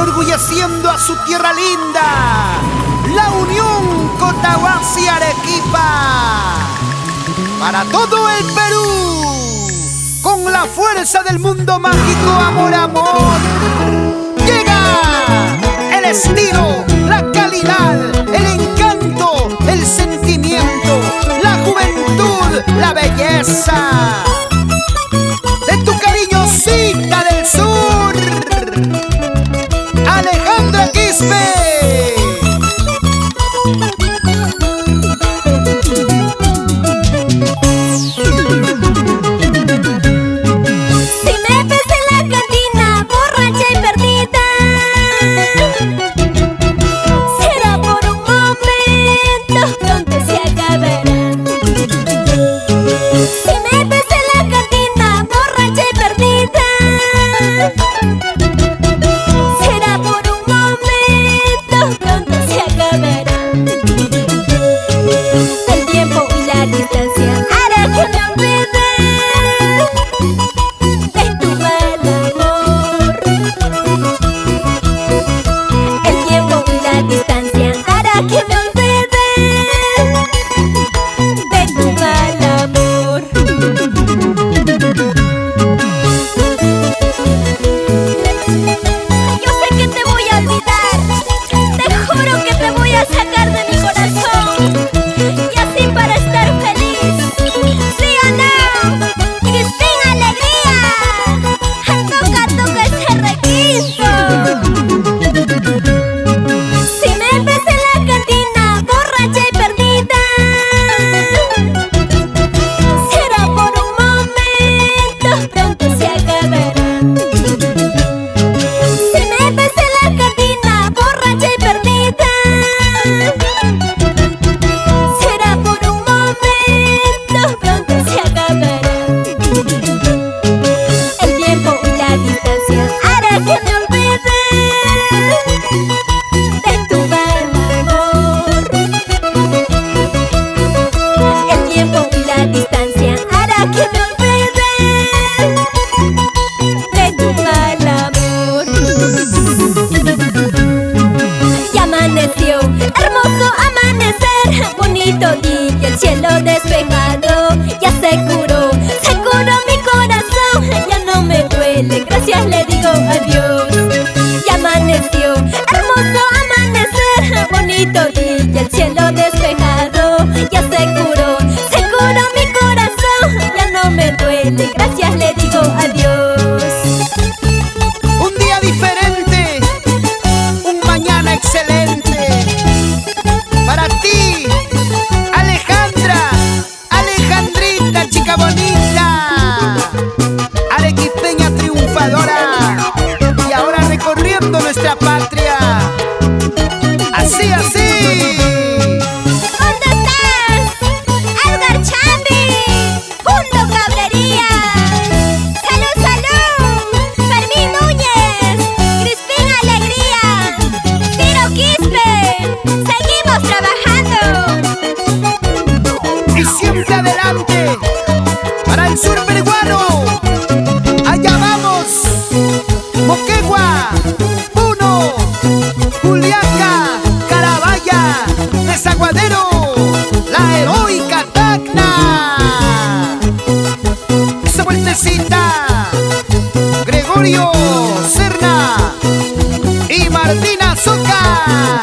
enorgulleciendo a su tierra linda, la Unión Cotahuasi Arequipa. Para todo el Perú, con la fuerza del mundo mágico, amor, amor. Llega el estilo, la calidad, el encanto, el sentimiento, la juventud, la belleza de tu cariñosita del sur, Alejandra Quispe. Hermoso amanecer, bonito día, el cielo despejado. Ya se curó mi corazón, ya no me duele, gracias le digo adiós. Ya amaneció, hermoso amanecer, bonito día, el cielo despejado. Ya se curó mi corazón, ya no me duele, gracias le digo adiós. Un día diferente, un mañana excelente. Para ti, Alejandra, Alejandrita, chica bonita, arequipeña triunfadora, y ahora recorriendo nuestra patria. Así, así. ¿Dónde estás? Edgar Chambi, Mundo Cabrería. Salud, salud. Fermín Núñez, Crispín Alegría, Tiro Quispe. Seguimos trabajando. Y siempre adelante, para el sur peruano. Allá vamos, Moquegua, Puno, Juliaca, Carabaya, Desaguadero, la heroica Tacna. Esa vueltecita, Gregorio Serna y Martina Soca.